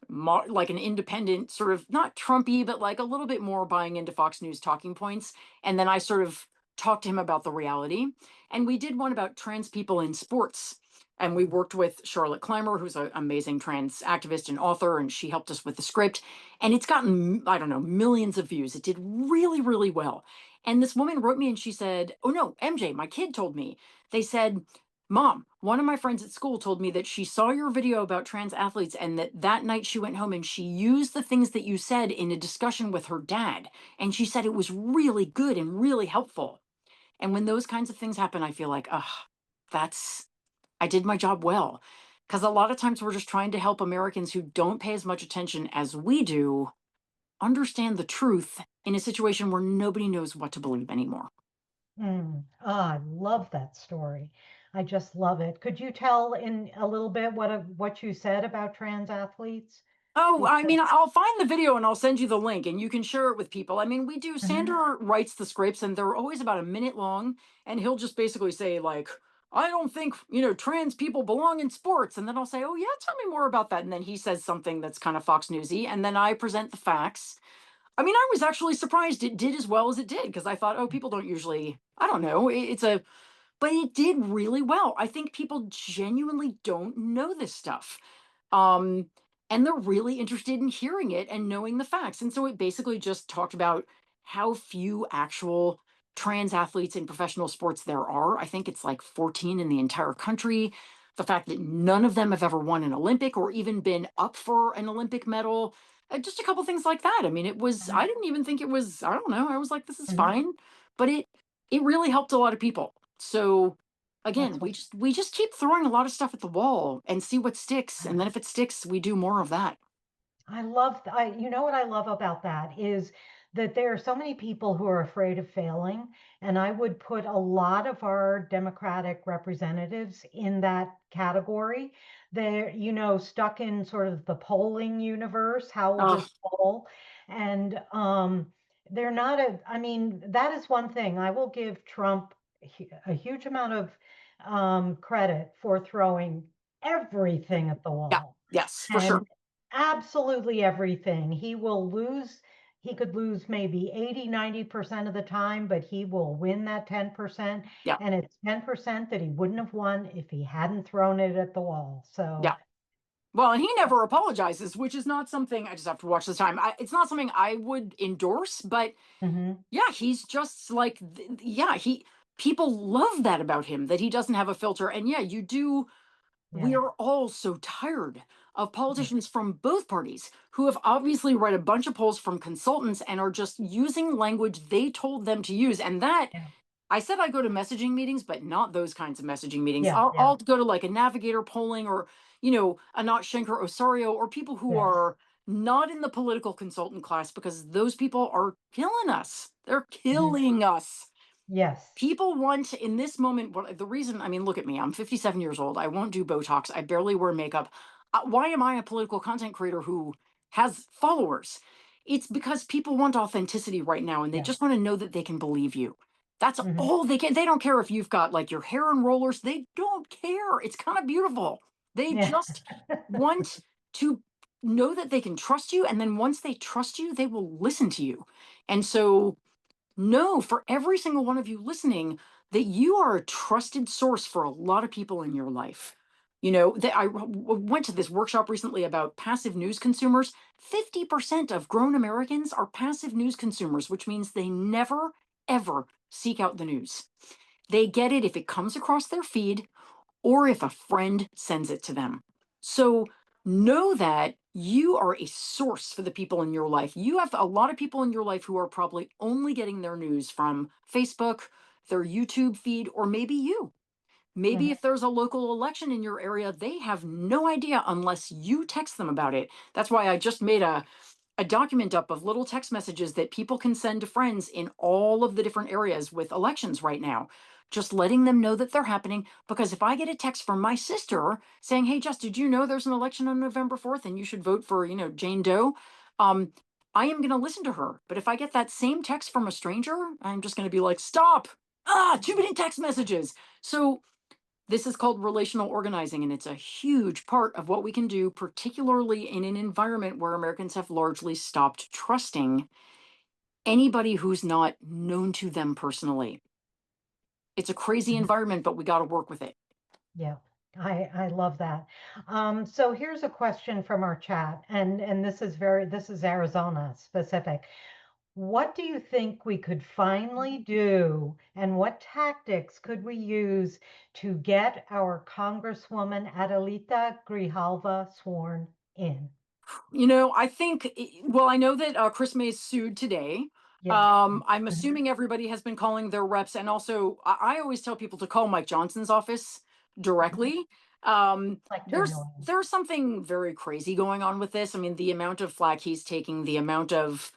like an independent, sort of not Trumpy, but like a little bit more buying into Fox News talking points. And then I sort of talked to him about the reality. And we did one about trans people in sports. And we worked with Charlotte Clymer, who's an amazing trans activist and author, and she helped us with the script. And it's gotten, I don't know, millions of views. It did really, really well. And this woman wrote me and she said, oh no, MJ, my kid told me. They said, Mom, one of my friends at school told me that she saw your video about trans athletes and that night she went home and she used the things that you said in a discussion with her dad. And she said it was really good and really helpful. And when those kinds of things happen, I feel like, that's, I did my job well. Because a lot of times we're just trying to help Americans who don't pay as much attention as we do understand the truth in a situation where nobody knows what to believe anymore. mm. Ah, I love that story. I just love it. Could you tell in a little bit what you said about trans athletes? Oh, I Because mean, I'll find the video and I'll send you the link and you can share it with people. I mean, we do, Mhm. Sander writes the scripts and they're always about a minute long. And he'll just basically say, like, I don't think, trans people belong in sports. And then I'll say, oh, yeah, tell me more about that. And then he says something that's kind of Fox Newsy. And then I present the facts. I mean, I was actually surprised it did as well as it did because I thought, oh, people don't usually, I don't know, but it did really well. I think people genuinely don't know this stuff. Um, and they're really interested in hearing it and knowing the facts. And so it basically just talked about how few actual trans athletes in professional sports there are. I think it's like 14 in the entire country. The fact that none of them have ever won an Olympic or even been up for an Olympic medal. Just a couple things like that. I mean, it was, Mhm, I didn't even think it was, I don't know. I was like, this is mhm. fine. But it really helped a lot of people. So again, That's what we just keep throwing a lot of stuff at the wall and see what sticks. And then if it sticks, we do more of that. I love, you know what I love about that is that there are so many people who are afraid of failing. And I would put a lot of our Democratic representatives in that category. They're, stuck in sort of the polling universe. How will Oh, this poll? And they're not I mean, that is one thing. I will give Trump a huge amount of credit for throwing everything at the yeah, wall. yes, for And sure. absolutely everything. He will lose, he could lose maybe 80, 90% of the time, but he will win that 10%. Yeah, And it's 10% that he wouldn't have won if he hadn't thrown it at the wall. yeah. So, Well, and he never apologizes, which is not something I just have to watch this time. It's not something I would endorse, but mhm, yeah, he's just like, yeah, people love that about him, that he doesn't have a filter. And yeah, you do. We yeah, are all so tired of yeah, politicians from both parties who have obviously read a bunch of polls from consultants and are just using language they told them to use. And that yeah, I said I go to messaging meetings, but not those kinds of messaging meetings. yeah, yeah, I'll go to like a navigator polling or, a Not Schenker Osorio or people who yes, are not in the political consultant class because those people are killing us. They're mhm, killing us. yes, People want in this moment, what the reason, I mean, look at me, I'm 57 years old. I won't do Botox. I barely wear makeup. Why am I a political content creator who has followers? It's because people want authenticity right now and they yeah, just want to know that they can believe you. That's mhm, all they can. They don't care if you've got like your hair in rollers. They don't care. It's kind of beautiful. They yeah, just want to know that they can trust you. And then once they trust you, they will listen to you. And so know for every single one of you listening that you are a trusted source for a lot of people in your life. That went to this workshop recently about passive news consumers. 50% of grown Americans are passive news consumers, which means they never, ever seek out the news. They get it if it comes across their feed or if a friend sends it to them. So know that you are a source for the people in your life. You have a lot of people in your life who are probably only getting their news from Facebook, their YouTube feed, or maybe you. Maybe mhm, if there's a local election in your area, they have no idea unless you text them about it. That's why I just made a document up of little text messages that people can send to friends in all of the different areas with elections right now, just letting them know that they're happening. Because if I get a text from my sister saying, hey, Jess, did you know there's an election on November 4th and you should vote for, Jane Doe? Um, I am going to listen to her. But if I get that same text from a stranger, I'm just going to be like, stop. Too many text messages. So this is called relational organizing, and it's a huge part of what we can do, particularly in an environment where Americans have largely stopped trusting anybody who's not known to them personally. It's a crazy mhm. environment, but we got to work with it. Yeah, I love that. So here's a question from our chat, and this is Arizona specific. What do you think we could finally do, and what tactics could we use to get our Congresswoman Adelita Grijalva sworn in? I think, well, I know that Chris May is sued today. Yeah. I'm Mhm. assuming everybody has been calling their reps. And also, I always tell people to call Mike Johnson's office Mhm. directly. Like to There's annoy him. there's something very crazy going on with this. I mean, the amount of flack he's taking, the amount of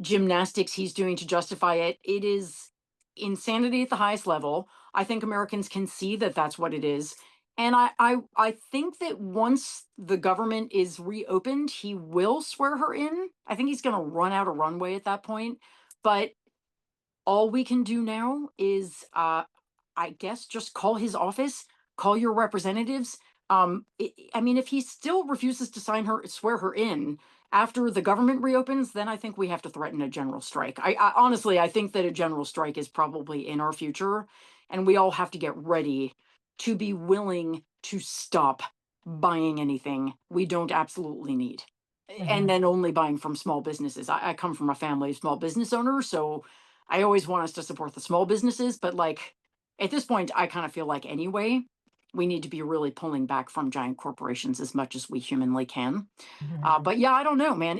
gymnastics he's doing to justify it, it is insanity at the highest level. I think Americans can see that that's what it is. And I think that once the government is reopened, he will swear her in. I think he's going to run out of runway at that point. But all we can do now is, I guess, just call his office, call your representatives. I mean, if he still refuses to swear her in after the government reopens, then I think we have to threaten a general strike. I honestly, I think that a general strike is probably in our future, and we all have to get ready to be willing to stop buying anything we don't absolutely need. and then only buying from small businesses. I come from a family of small business owners, so I always want us to support the small businesses. But like at this point, I kind of feel like anyway, we need to be really pulling back from giant corporations as much as we humanly can. But yeah, I don't know, man.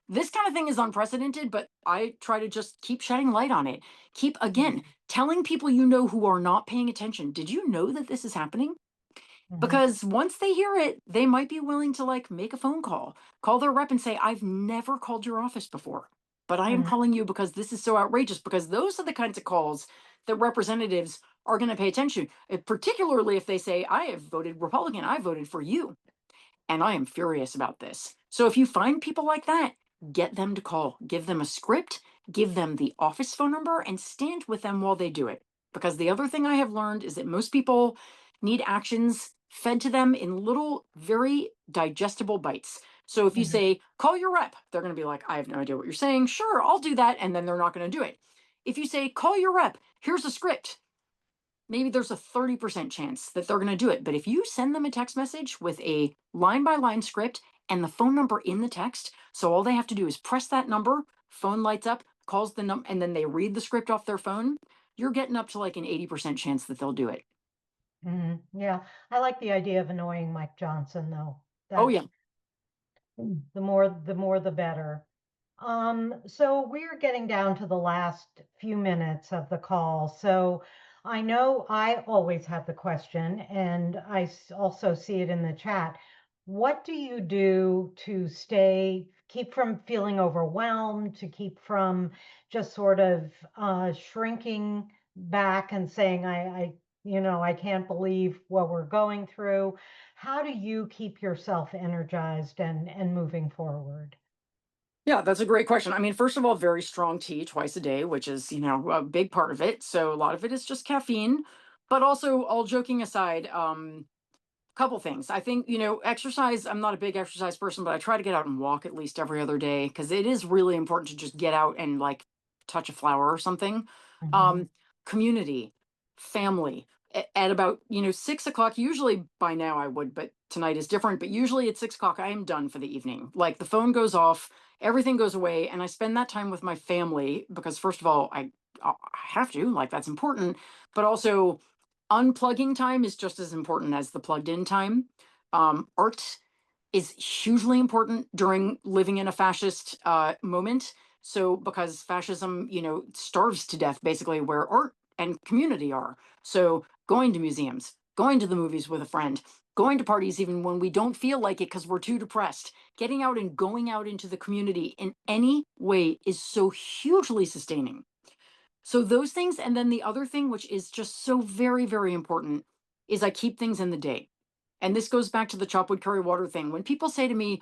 This kind of thing is unprecedented, but I try to just keep shedding light on it. Keep, again, telling people you know who are not paying attention. Did you know that this is happening? Because once they hear it, they might be willing to like make a phone call their rep and say, I've never called your office before, but I am calling you because this is so outrageous, because those are the kinds of calls that representatives are going to pay attention, particularly if they say, I have voted Republican, I voted for you, and I am furious about this. So if you find people like that, get them to call, give them a script, give them the office phone number, and stand with them while they do it. Because the other thing I have learned is that most people need actions fed to them in little, very digestible bites. So if you say, call your rep, they're going to be like, I have no idea what you're saying. Sure, I'll do that. And then they're not going to do it. If you say, call your rep, here's a script, maybe there's a 30% chance that they're going to do it. But if you send them a text message with a line by line script and the phone number in the text, so all they have to do is press that number, phone lights up, calls the number, and then they read the script off their phone, you're getting up to like an 80% chance that they'll do it. Yeah, I like the idea of annoying Mike Johnson, though. Oh, yeah. The more the better. So we're getting down to the last few minutes of the call. So I know I always have the question, and I also see it in the chat. What do you do to keep from feeling overwhelmed, to keep from just sort of shrinking back and saying, I can't believe what we're going through. How do you keep yourself energized and moving forward? Yeah, that's a great question. I mean, first of all, very strong tea twice a day, which is, a big part of it. So a lot of it is just caffeine. But also, all joking aside, couple things. I think, exercise, I'm not a big exercise person, but I try to get out and walk at least every other day because it is really important to just get out and like touch a flower or something. Community, family. At about, 6 o'clock, usually by now I would, but tonight is different. But usually at 6 o'clock, I am done for the evening. Like the phone goes off, everything goes away, and I spend that time with my family because, first of all, I have to, like, that's important, but also unplugging time is just as important as the plugged in time. Art is hugely important during living in a fascist moment. So, because fascism, starves to death basically where art and community are. So, going to museums, going to the movies with a friend, going to parties even when we don't feel like it because we're too depressed, getting out and going out into the community in any way is so hugely sustaining. So those things, and then the other thing, which is just so very, very important, is I keep things in the day. And this goes back to the chop wood curry water thing. When people say to me,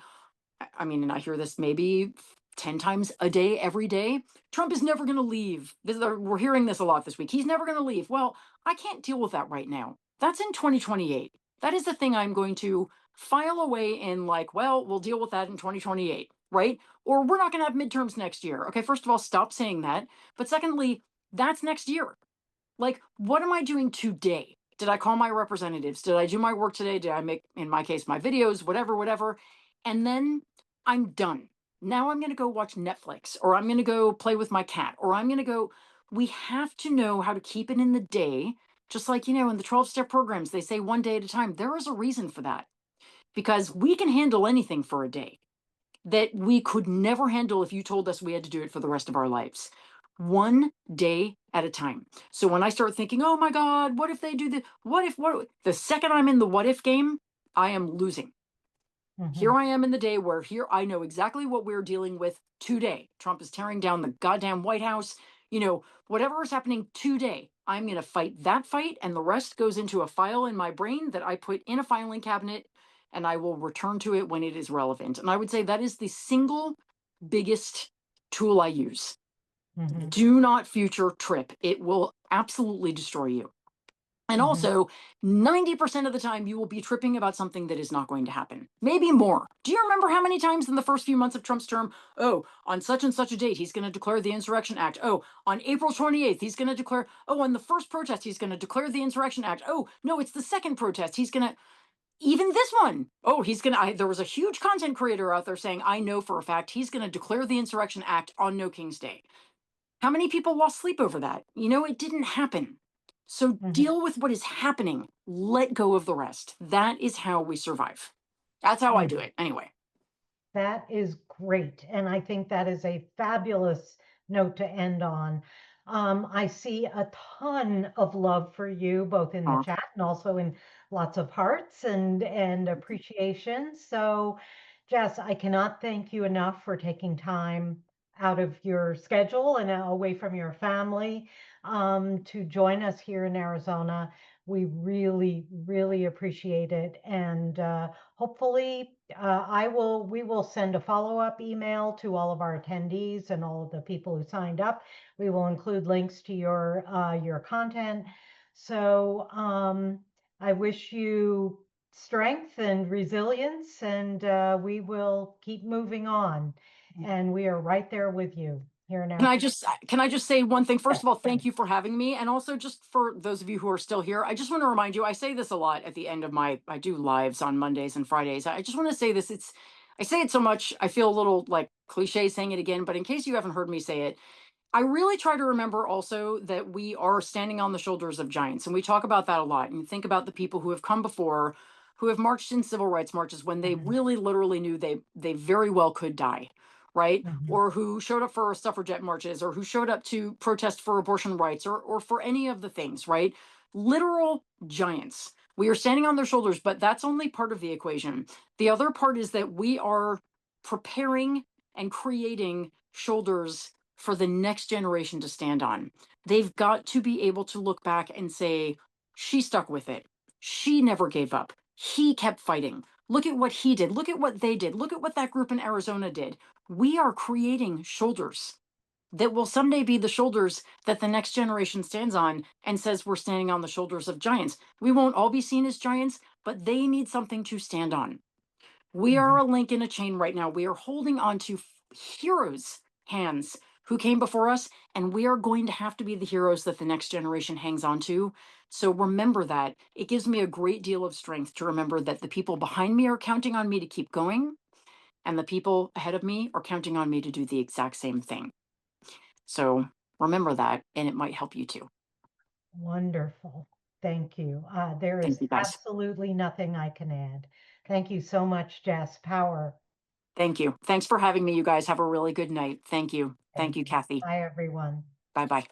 I mean, and I hear this maybe 10 times a day, every day, Trump is never going to leave. We're hearing this a lot this week. He's never going to leave. Well, I can't deal with that right now. That's in 2028. That is the thing I'm going to file away in, like, well, we'll deal with that in 2028, right? Or we're not going to have midterms next year. Okay, first of all, stop saying that. But secondly, that's next year. Like, what am I doing today? Did I call my representatives? Did I do my work today? Did I make, in my case, my videos, whatever? And then I'm done. Now I'm going to go watch Netflix, or I'm going to go play with my cat, or I'm going to go. We have to know how to keep it in the day. Just like, in the 12-step programs, they say one day at a time. There is a reason for that because we can handle anything for a day that we could never handle if you told us we had to do it for the rest of our lives. One day at a time. So when I start thinking, oh my God, what if they do the, the second I'm in the what if game, I am losing. Here I am in the day where here I know exactly what we're dealing with today. Trump is tearing down the goddamn White House. Whatever is happening today, I'm going to fight that fight, and the rest goes into a file in my brain that I put in a filing cabinet, and I will return to it when it is relevant. And I would say that is the single biggest tool I use. Do not future trip. It will absolutely destroy you. And also, 90% of the time, you will be tripping about something that is not going to happen. Maybe more. Do you remember how many times in the first few months of Trump's term, oh, on such and such a date, he's going to declare the Insurrection Act. Oh, on April 28th, he's going to declare, oh, on the first protest, he's going to declare the Insurrection Act. Oh, no, it's the second protest. He's going to, even this one, oh, there was a huge content creator out there saying, I know for a fact he's going to declare the Insurrection Act on No King's Day. How many people lost sleep over that? It didn't happen. So deal with what is happening. Let go of the rest. That is how we survive. That's how I do it anyway. That is great. And I think that is a fabulous note to end on. I see a ton of love for you, both in the chat and also in lots of hearts and appreciation. So, Jess, I cannot thank you enough for taking time out of your schedule and away from your family to join us here in Arizona. We really, really appreciate it. And hopefully, we will send a follow-up email to all of our attendees and all of the people who signed up. We will include links to your content. So I wish you strength and resilience, and we will keep moving on. And we are right there with you here now. Can I just say one thing? First of all, thank you for having me. And also just for those of you who are still here, I just want to remind you, I say this a lot at the end of I do lives on Mondays and Fridays. I just want to say this. I say it so much, I feel a little like cliche saying it again, but in case you haven't heard me say it, I really try to remember also that we are standing on the shoulders of giants. And we talk about that a lot. And you think about the people who have come before, who have marched in civil rights marches when they really literally knew they very well could die, right? Or who showed up for suffragette marches, or who showed up to protest for abortion rights, or for any of the things, right? Literal giants. We are standing on their shoulders, but that's only part of the equation. The other part is that we are preparing and creating shoulders for the next generation to stand on. They've got to be able to look back and say, she stuck with it. She never gave up. He kept fighting. Look at what he did. Look at what they did. Look at what that group in Arizona did. We are creating shoulders that will someday be the shoulders that the next generation stands on and says we're standing on the shoulders of giants. We won't all be seen as giants, but they need something to stand on. We are a link in a chain right now. We are holding on to heroes' hands who came before us, and we are going to have to be the heroes that the next generation hangs on to. So remember that. It gives me a great deal of strength to remember that the people behind me are counting on me to keep going, and the people ahead of me are counting on me to do the exact same thing. So remember that, and it might help you too. Wonderful. Thank you. There is Thank you, guys. absolutely nothing I can add. Thank you so much, Jess. Power. Thank you. Thanks for having me, you guys. Have a really good night. Thank you. Thank you, Kathy. Bye, everyone. Bye-bye.